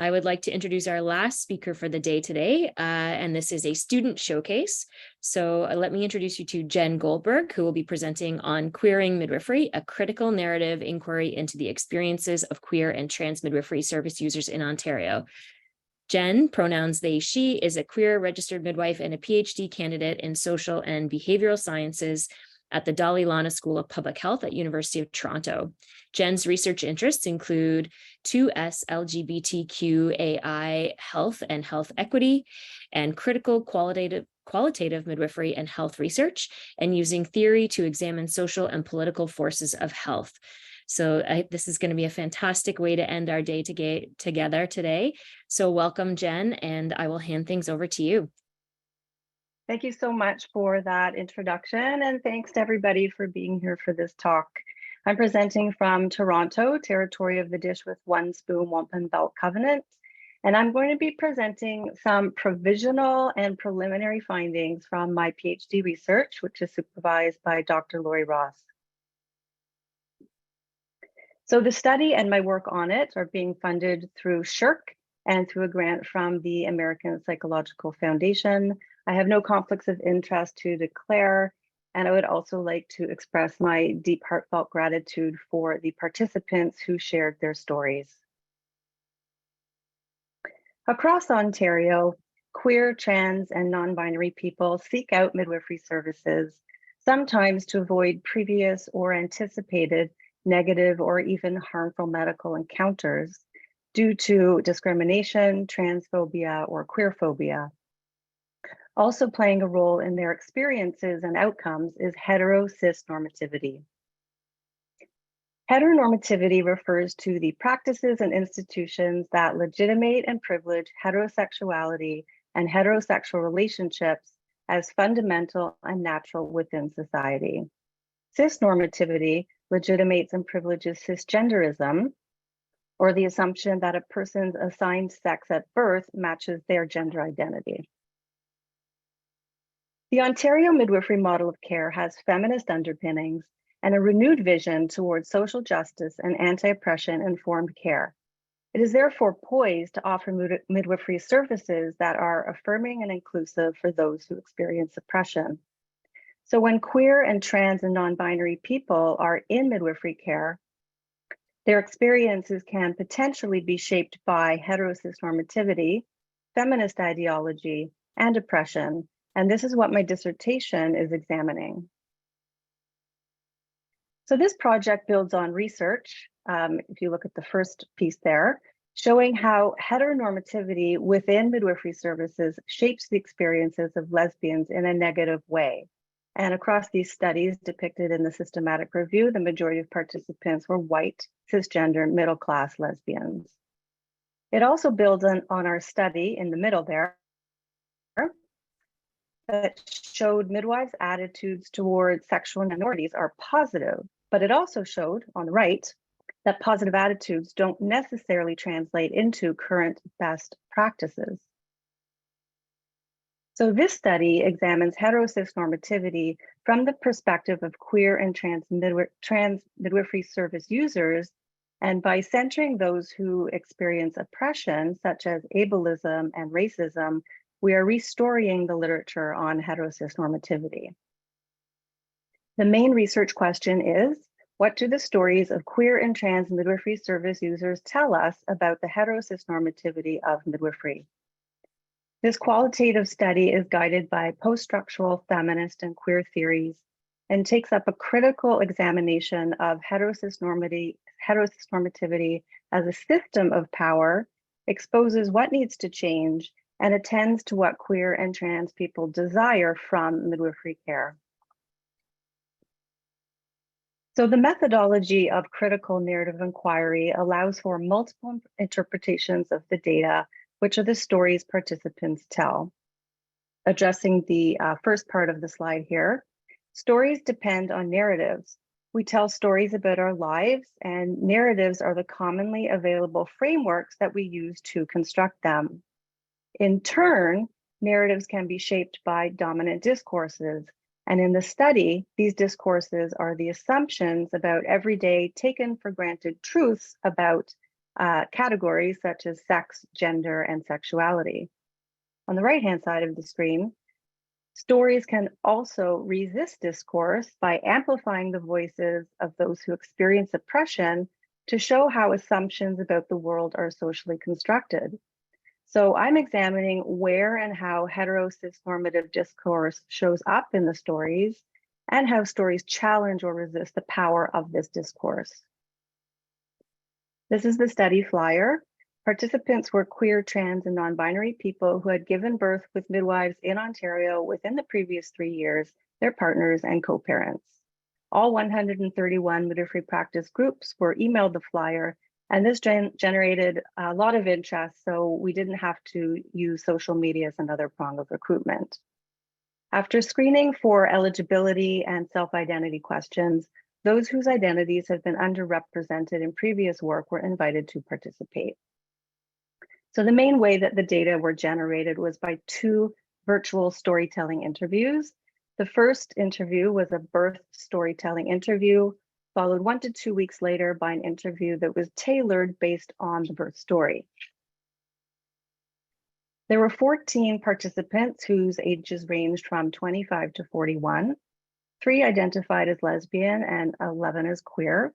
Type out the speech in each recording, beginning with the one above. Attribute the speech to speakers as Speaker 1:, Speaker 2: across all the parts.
Speaker 1: I would like to introduce our last speaker for the day today, and this is a student showcase. So let me introduce you to Jen Goldberg, who will be presenting on Queering Midwifery, a critical narrative inquiry into the experiences of queer and trans midwifery service users in Ontario. Jen, pronouns they, she, is a queer registered midwife and a PhD candidate in social and behavioral sciences at the Lana School of Public Health at University of Toronto. Jen's research interests include 2S LGBTQAI health and health equity, and critical qualitative midwifery and health research, and using theory to examine social and political forces of health. So this is going to be a fantastic way to end our day together today. So welcome, Jen, and I will hand things over to you.
Speaker 2: Thank you so much for that introduction, and thanks to everybody for being here for this talk. I'm presenting from Toronto, territory of the Dish with One Spoon Wampum Belt Covenant, and I'm going to be presenting some provisional and preliminary findings from my PhD research, which is supervised by Dr. Lori Ross. So the study and my work on it are being funded through SSHRC and through a grant from the American Psychological Foundation. I have no conflicts of interest to declare, and I would also like to express my deep heartfelt gratitude for the participants who shared their stories. Across Ontario, queer, trans, and non-binary people seek out midwifery services, sometimes to avoid previous or anticipated negative or even harmful medical encounters due to discrimination, transphobia, or queerphobia. Also playing a role in their experiences and outcomes is heterocisnormativity. Heteronormativity refers to the practices and institutions that legitimate and privilege heterosexuality and heterosexual relationships as fundamental and natural within society. Cisnormativity legitimates and privileges cisgenderism, or the assumption that a person's assigned sex at birth matches their gender identity. The Ontario midwifery model of care has feminist underpinnings and a renewed vision towards social justice and anti-oppression informed care. It is therefore poised to offer midwifery services that are affirming and inclusive for those who experience oppression. So when queer and trans and non-binary people are in midwifery care, their experiences can potentially be shaped by heterocisnormativity, feminist ideology, and oppression. And this is what my dissertation is examining. So this project builds on research, if you look at the first piece there, showing how heteronormativity within midwifery services shapes the experiences of lesbians in a negative way. And across these studies depicted in the systematic review, the majority of participants were white, cisgender, middle-class lesbians. It also builds on our study in the middle there that showed midwives' attitudes towards sexual minorities are positive, but it also showed on the right that positive attitudes don't necessarily translate into current best practices. So this study examines heterocisnormativity from the perspective of queer and trans midwifery service users, and by centering those who experience oppression, such as ableism and racism, we are restoring the literature on heterocisnormativity. The main research question is, what do the stories of queer and trans midwifery service users tell us about the heterocisnormativity of midwifery? This qualitative study is guided by post-structural feminist and queer theories and takes up a critical examination of heterocisnormativity as a system of power, exposes what needs to change, and attends to what queer and trans people desire from midwifery care. So the methodology of critical narrative inquiry allows for multiple interpretations of the data, which are the stories participants tell. Addressing the first part of the slide here, stories depend on narratives. We tell stories about our lives, and narratives are the commonly available frameworks that we use to construct them. In turn, narratives can be shaped by dominant discourses. And in the study, these discourses are the assumptions about everyday taken for granted truths about categories such as sex, gender, and sexuality. On the right-hand side of the screen, stories can also resist discourse by amplifying the voices of those who experience oppression to show how assumptions about the world are socially constructed. So I'm examining where and how heterocisnormative discourse shows up in the stories and how stories challenge or resist the power of this discourse. This is the study flyer. Participants were queer, trans, and non-binary people who had given birth with midwives in Ontario within the previous 3 years, their partners and co-parents. All 131 midwifery practice groups were emailed the flyer, and this generated a lot of interest, so we didn't have to use social media as another prong of recruitment. After screening for eligibility and self-identity questions, those whose identities have been underrepresented in previous work were invited to participate. So the main way that the data were generated was by 2 virtual storytelling interviews. The first interview was a birth storytelling interview, followed 1 to 2 weeks later by an interview that was tailored based on the birth story. There were 14 participants whose ages ranged from 25 to 41. 3 identified as lesbian and 11 as queer.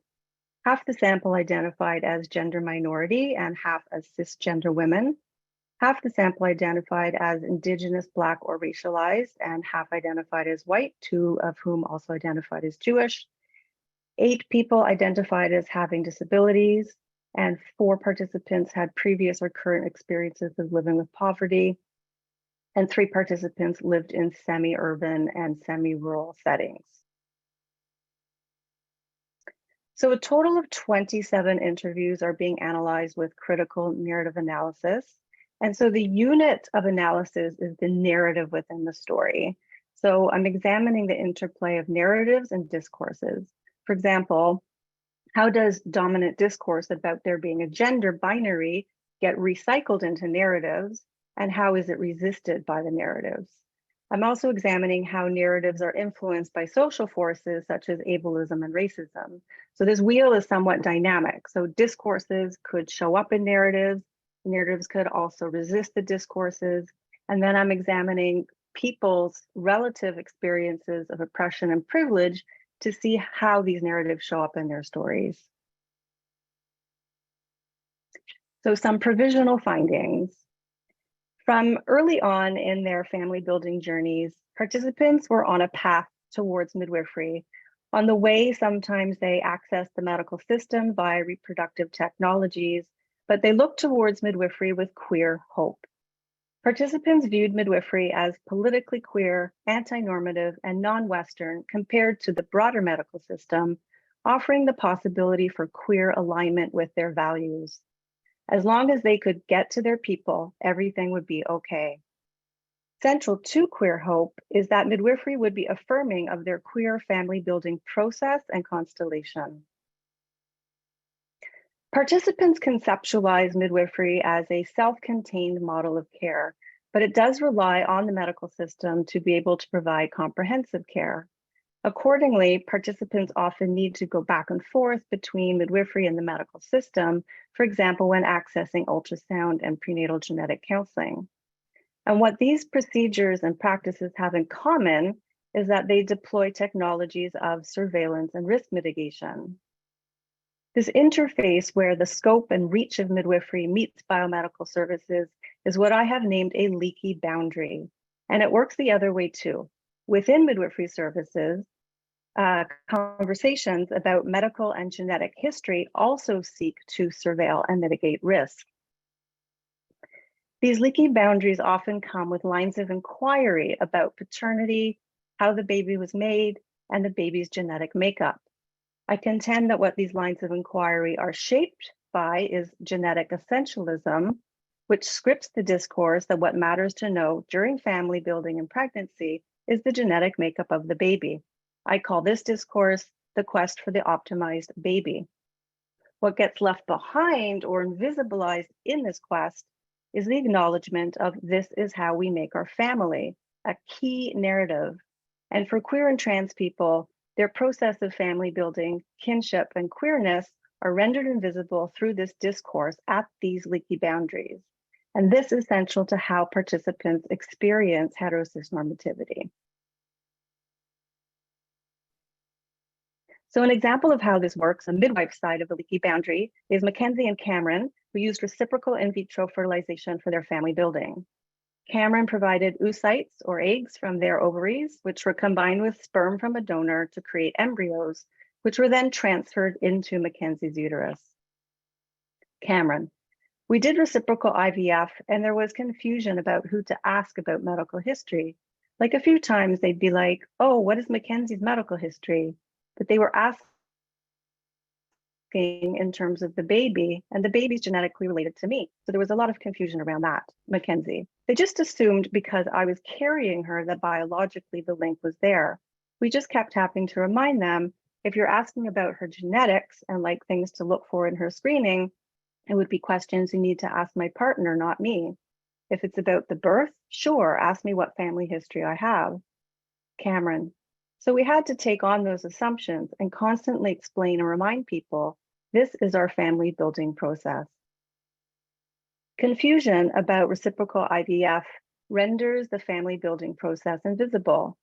Speaker 2: Half the sample identified as gender minority and half as cisgender women. Half the sample identified as Indigenous, Black, or racialized, and half identified as white, 2 of whom also identified as Jewish. 8 people identified as having disabilities, and 4 participants had previous or current experiences of living with poverty, and 3 participants lived in semi-urban and semi-rural settings. So a total of 27 interviews are being analyzed with critical narrative analysis. And so the unit of analysis is the narrative within the story. So I'm examining the interplay of narratives and discourses. For example, how does dominant discourse about there being a gender binary get recycled into narratives, and how is it resisted by the narratives? I'm also examining how narratives are influenced by social forces such as ableism and racism. So this wheel is somewhat dynamic. So discourses could show up in narratives. Narratives could also resist the discourses. And then I'm examining people's relative experiences of oppression and privilege to see how these narratives show up in their stories. So some provisional findings. From early on in their family building journeys, participants were on a path towards midwifery. On the way, sometimes they accessed the medical system via reproductive technologies, but they looked towards midwifery with queer hope. Participants viewed midwifery as politically queer, anti-normative, and non-Western compared to the broader medical system, offering the possibility for queer alignment with their values. As long as they could get to their people, everything would be okay. Central to queer hope is that midwifery would be affirming of their queer family building process and constellation. Participants conceptualize midwifery as a self-contained model of care, but it does rely on the medical system to be able to provide comprehensive care. Accordingly, participants often need to go back and forth between midwifery and the medical system, for example, when accessing ultrasound and prenatal genetic counseling. And what these procedures and practices have in common is that they deploy technologies of surveillance and risk mitigation. This interface where the scope and reach of midwifery meets biomedical services is what I have named a leaky boundary. And it works the other way too. Within midwifery services, conversations about medical and genetic history also seek to surveil and mitigate risk. These leaky boundaries often come with lines of inquiry about paternity, how the baby was made, and the baby's genetic makeup. I contend that what these lines of inquiry are shaped by is genetic essentialism, which scripts the discourse that what matters to know during family building and pregnancy is the genetic makeup of the baby. I call this discourse the quest for the optimized baby. What gets left behind or invisibilized in this quest is the acknowledgement of this is how we make our family, a key narrative. And for queer and trans people, their process of family building, kinship, and queerness are rendered invisible through this discourse at these leaky boundaries. And this is essential to how participants experience heterocisnormativity. So an example of how this works, the midwife side of the leaky boundary, is Mackenzie and Cameron, who used reciprocal in vitro fertilization for their family building. Cameron provided oocytes or eggs from their ovaries, which were combined with sperm from a donor to create embryos, which were then transferred into Mackenzie's uterus. Cameron: we did reciprocal IVF and there was confusion about who to ask about medical history. Like a few times they'd be like, oh, what is Mackenzie's medical history? But they were asking in terms of the baby, and the baby's genetically related to me. So there was a lot of confusion around that, Mackenzie. They just assumed because I was carrying her that biologically the link was there. We just kept having to remind them, if you're asking about her genetics and like things to look for in her screening, it would be questions you need to ask my partner, not me. If it's about the birth, sure, ask me what family history I have. Cameron: so we had to take on those assumptions and constantly explain and remind people, this is our family building process. Confusion about reciprocal IVF renders the family building process invisible.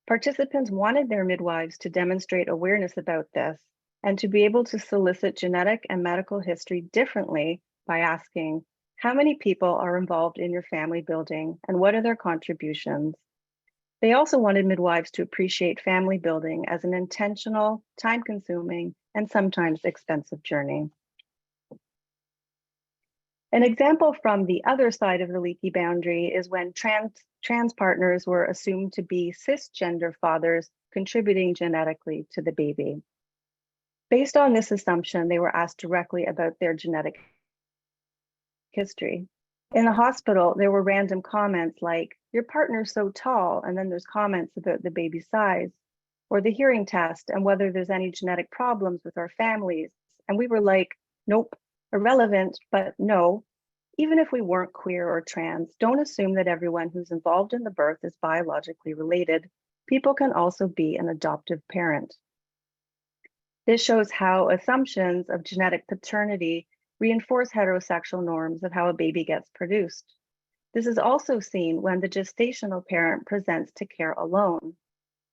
Speaker 2: Participants wanted their midwives to demonstrate awareness about this and to be able to solicit genetic and medical history differently by asking, how many people are involved in your family building and what are their contributions? They also wanted midwives to appreciate family building as an intentional, time-consuming, and sometimes expensive journey. An example from the other side of the leaky boundary is when trans partners were assumed to be cisgender fathers contributing genetically to the baby. Based on this assumption, they were asked directly about their genetic history. In the hospital, there were random comments like, your partner's so tall, and then there's comments about the baby's size, or the hearing test and whether there's any genetic problems with our families. And we were like, nope, irrelevant, but no. Even if we weren't queer or trans, don't assume that everyone who's involved in the birth is biologically related. People can also be an adoptive parent. This shows how assumptions of genetic paternity reinforce heterosexual norms of how a baby gets produced. This is also seen when the gestational parent presents to care alone.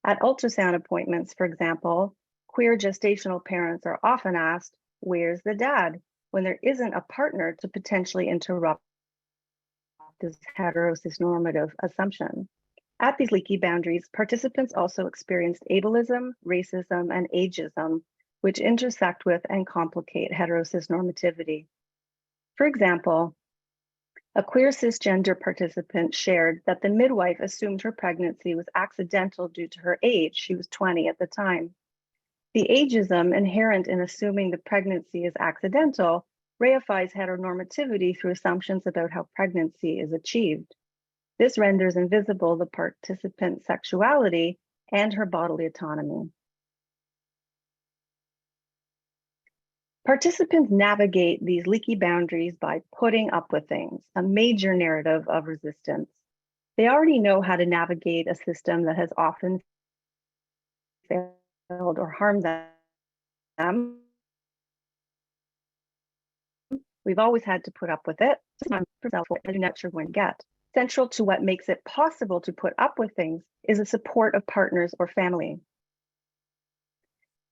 Speaker 2: At ultrasound appointments, for example, queer gestational parents are often asked, where's the dad? When there isn't a partner to potentially interrupt this heterocisnormative assumption. At these leaky boundaries, participants also experienced ableism, racism, and ageism, which intersect with and complicate heterocisnormativity. For example, a queer cisgender participant shared that the midwife assumed her pregnancy was accidental due to her age. She was 20 at the time. The ageism inherent in assuming the pregnancy is accidental reifies heteronormativity through assumptions about how pregnancy is achieved. This renders invisible the participant's sexuality and her bodily autonomy. Participants navigate these leaky boundaries by putting up with things, a major narrative of resistance. They already know how to navigate a system that has often failed or harmed them. We've always had to put up with it. I'm not sure when to get. Central to what makes it possible to put up with things is the support of partners or family.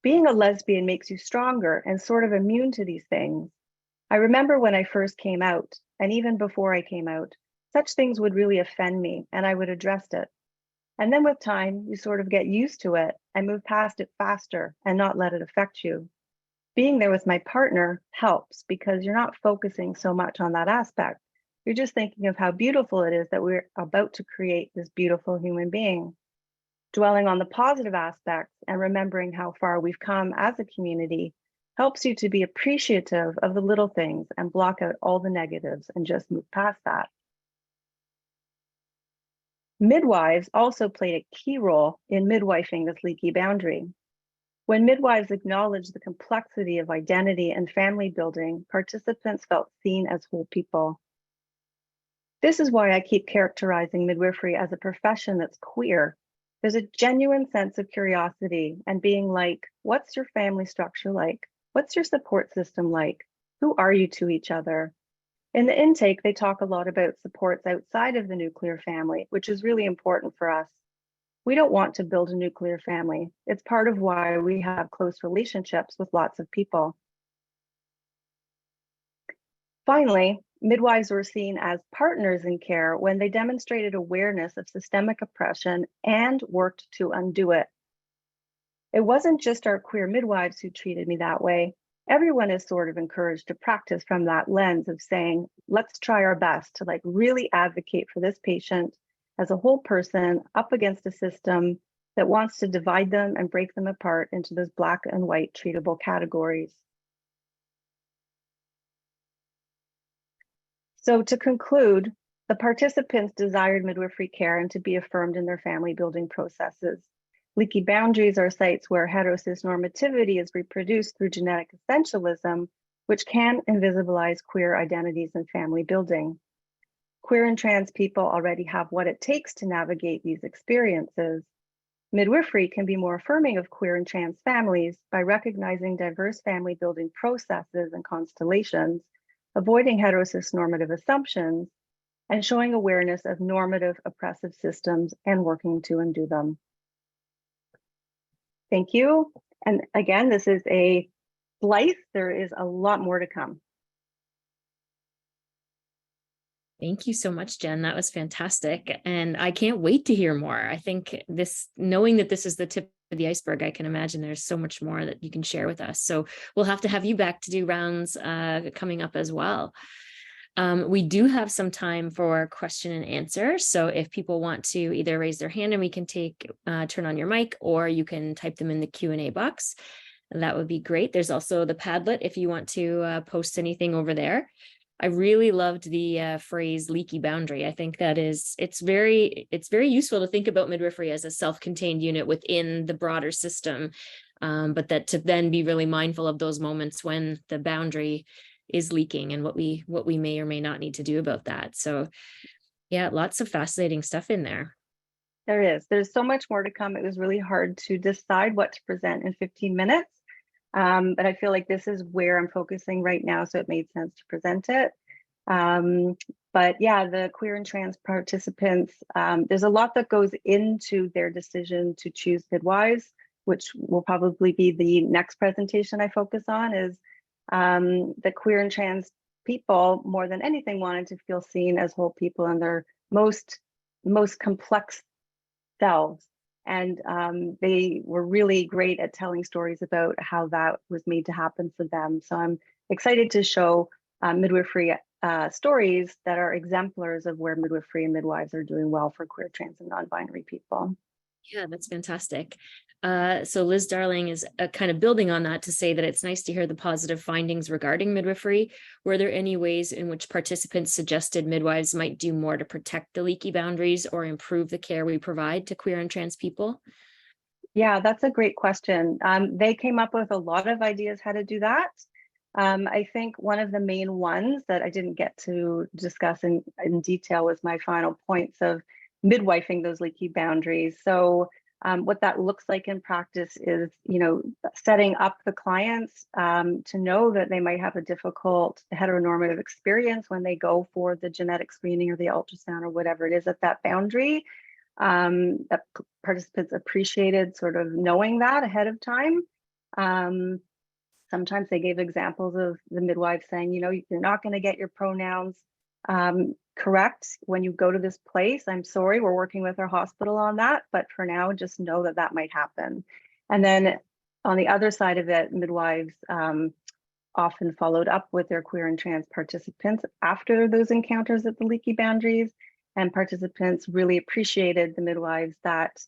Speaker 2: Being a lesbian makes you stronger and sort of immune to these things. I remember when I first came out, and even before I came out, such things would really offend me and I would address it. And then with time, you sort of get used to it and move past it faster and not let it affect you. Being there with my partner helps because you're not focusing so much on that aspect. You're just thinking of how beautiful it is that we're about to create this beautiful human being. Dwelling on the positive aspects and remembering how far we've come as a community helps you to be appreciative of the little things and block out all the negatives and just move past that. Midwives also played a key role in midwifing this leaky boundary. When midwives acknowledged the complexity of identity and family building, participants felt seen as whole people. This is why I keep characterizing midwifery as a profession that's queer. There's a genuine sense of curiosity and being like, what's your family structure like? What's your support system like? Who are you to each other? In the intake, they talk a lot about supports outside of the nuclear family, which is really important for us. We don't want to build a nuclear family. It's part of why we have close relationships with lots of people. Finally, midwives were seen as partners in care when they demonstrated awareness of systemic oppression and worked to undo it. It wasn't just our queer midwives who treated me that way. Everyone is sort of encouraged to practice from that lens of saying, let's try our best to really advocate for this patient as a whole person up against a system that wants to divide them and break them apart into those black and white treatable categories. So to conclude, the participants desired midwifery care and to be affirmed in their family building processes. Leaky boundaries are sites where heterocisnormativity is reproduced through genetic essentialism, which can invisibilize queer identities and family building. Queer and trans people already have what it takes to navigate these experiences. Midwifery can be more affirming of queer and trans families by recognizing diverse family building processes and constellations, avoiding heterocisnormative assumptions, and showing awareness of normative oppressive systems and working to undo them. Thank you. And again, this is a slice. There is a lot more to come.
Speaker 1: Thank you so much, Jen. That was fantastic. And I can't wait to hear more. I think knowing that this is the tip of the iceberg, I can imagine there's so much more that you can share with us. So we'll have to have you back to do rounds coming up as well. We do have some time for question and answer. So if people want to either raise their hand and we can turn on your mic, or you can type them in the Q&A box. That would be great. There's also the Padlet if you want to post anything over there. I really loved the phrase leaky boundary. I think that it's very useful to think about midwifery as a self-contained unit within the broader system, but that to then be really mindful of those moments when the boundary is leaking and what we may or may not need to do about that. So yeah, lots of fascinating stuff in there.
Speaker 2: There's so much more to come. It was really hard to decide what to present in 15 minutes. But I feel like this is where I'm focusing right now, so it made sense to present it. But yeah, the queer and trans participants, there's a lot that goes into their decision to choose midwives, which will probably be the next presentation I focus on, is the queer and trans people, more than anything, wanted to feel seen as whole people in their most complex selves. And they were really great at telling stories about how that was made to happen for them. So I'm excited to show midwifery stories that are exemplars of where midwifery and midwives are doing well for queer, trans, and non-binary people.
Speaker 1: Yeah, that's fantastic. So Liz Darling is kind of building on that to say that it's nice to hear the positive findings regarding midwifery. Were there any ways in which participants suggested midwives might do more to protect the leaky boundaries or improve the care we provide to queer and trans people?
Speaker 2: Yeah, that's a great question. They came up with a lot of ideas how to do that. I think one of the main ones that I didn't get to discuss in detail was my final points of midwifing those leaky boundaries. So what that looks like in practice is, setting up the clients to know that they might have a difficult heteronormative experience when they go for the genetic screening or the ultrasound or whatever it is at that boundary. That participants appreciated sort of knowing that ahead of time. Sometimes they gave examples of the midwife saying, you're not going to get your pronouns correct when you go to this place. I'm sorry, we're working with our hospital on that, but for now, just know that that might happen. And then on the other side of it, midwives often followed up with their queer and trans participants after those encounters at the leaky boundaries, and participants really appreciated the midwives that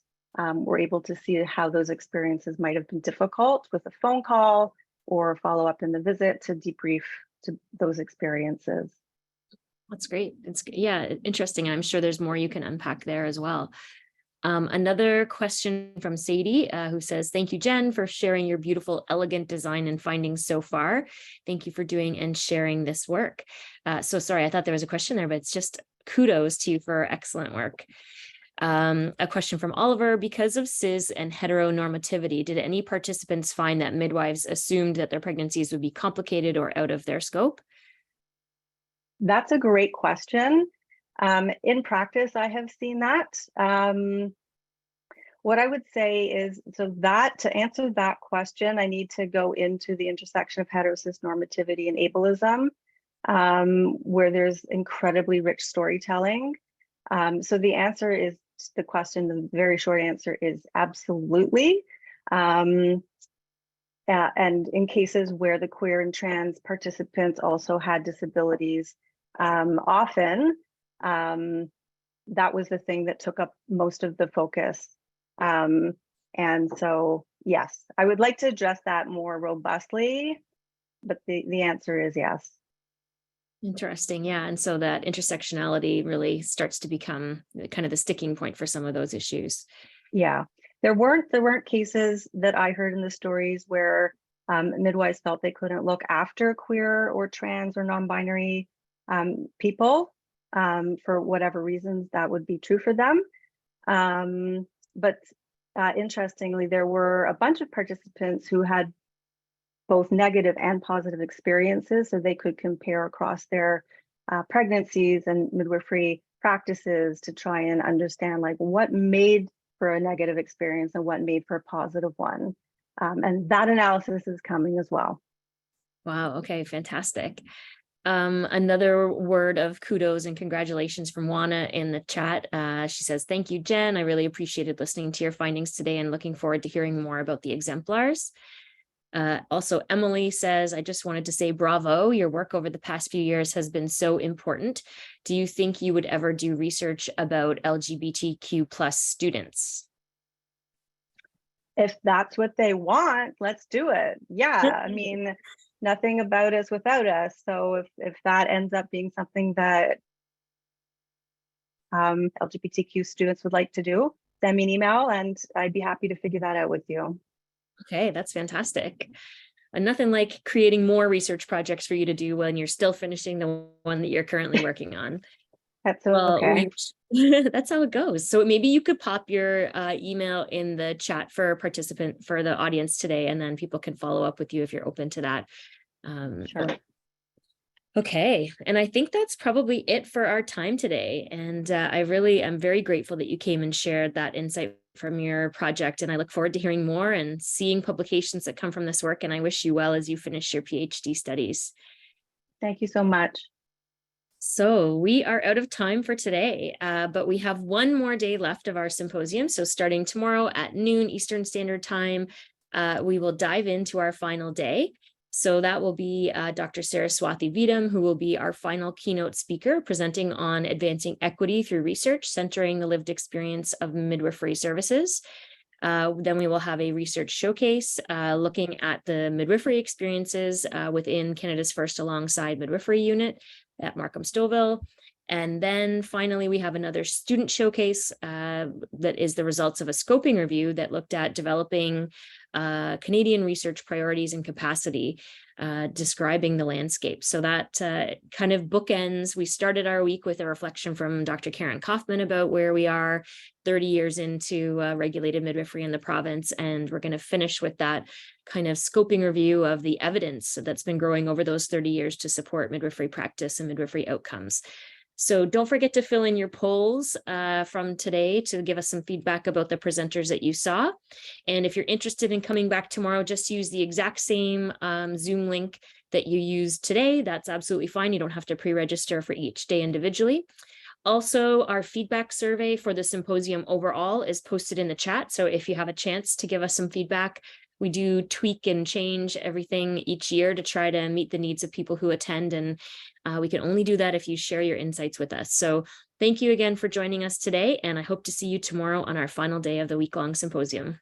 Speaker 2: were able to see how those experiences might have been difficult with a phone call or follow up in the visit to debrief to those experiences.
Speaker 1: That's great. It's interesting. I'm sure there's more you can unpack there as well. Another question from Sadie, who says, thank you, Jen, for sharing your beautiful, elegant design and findings so far. Thank you for doing and sharing this work. So sorry, I thought there was a question there, but it's just kudos to you for excellent work. A question from Oliver: because of cis and heteronormativity, did any participants find that midwives assumed that their pregnancies would be complicated or out of their scope?
Speaker 2: That's a great question. In practice, I have seen that. What I would say is, to answer that question, I need to go into the intersection of heterocisnormativity and ableism, where there's incredibly rich storytelling. So the answer is, the very short answer is absolutely. And in cases where the queer and trans participants also had disabilities, often that was the thing that took up most of the focus. And so, yes, I would like to address that more robustly, but the answer is yes.
Speaker 1: Interesting. Yeah. And so that intersectionality really starts to become kind of the sticking point for some of those issues.
Speaker 2: Yeah, there weren't cases that I heard in the stories where midwives felt they couldn't look after queer or trans or non-binary people for whatever reasons that would be true for them. But interestingly, there were a bunch of participants who had both negative and positive experiences, so they could compare across their pregnancies and midwifery practices to try and understand like what made for a negative experience and what made for a positive one. And that analysis is coming as well.
Speaker 1: Wow. Okay. Fantastic. Another word of kudos and congratulations from Lana in the chat. She says, thank you, Jen. I really appreciated listening to your findings today and looking forward to hearing more about the exemplars. Also, Emily says, I just wanted to say bravo. Your work over the past few years has been so important. Do you think you would ever do research about LGBTQ plus students?
Speaker 2: If that's what they want, let's do it. Yeah, I mean, nothing about us without us. So if that ends up being something that LGBTQ students would like to do, send me an email and I'd be happy to figure that out with you.
Speaker 1: Okay, that's fantastic. And nothing like creating more research projects for you to do when you're still finishing the one that you're currently working on.
Speaker 2: That's okay.
Speaker 1: That's how it goes. So maybe you could pop your email in the chat for the audience today, and then people can follow up with you if you're open to that.
Speaker 2: Sure.
Speaker 1: Okay. And I think that's probably it for our time today. And I really am very grateful that you came and shared that insight from your project. And I look forward to hearing more and seeing publications that come from this work. And I wish you well as you finish your PhD studies.
Speaker 2: Thank you so much.
Speaker 1: So we are out of time for today, but we have one more day left of our symposium. So starting tomorrow at noon Eastern Standard Time, we will dive into our final day. So that will be Dr. Saraswathi Vidam, who will be our final keynote speaker, presenting on advancing equity through research, centering the lived experience of midwifery services. Then we will have a research showcase looking at the midwifery experiences within Canada's First Alongside Midwifery Unit at Markham Stouffville. And then finally, we have another student showcase that is the results of a scoping review that looked at developing Canadian research priorities and capacity, describing the landscape. So that kind of bookends. We started our week with a reflection from Dr. Karen Kaufman about where we are 30 years into regulated midwifery in the province. And we're going to finish with that kind of scoping review of the evidence that's been growing over those 30 years to support midwifery practice and midwifery outcomes. So don't forget to fill in your polls from today to give us some feedback about the presenters that you saw. And if you're interested in coming back tomorrow, just use the exact same Zoom link that you used today. That's absolutely fine. You don't have to pre-register for each day individually. Also, our feedback survey for the symposium overall is posted in the chat. So if you have a chance to give us some feedback, we do tweak and change everything each year to try to meet the needs of people who attend. And we can only do that if you share your insights with us. So thank you again for joining us today. And I hope to see you tomorrow on our final day of the week-long symposium.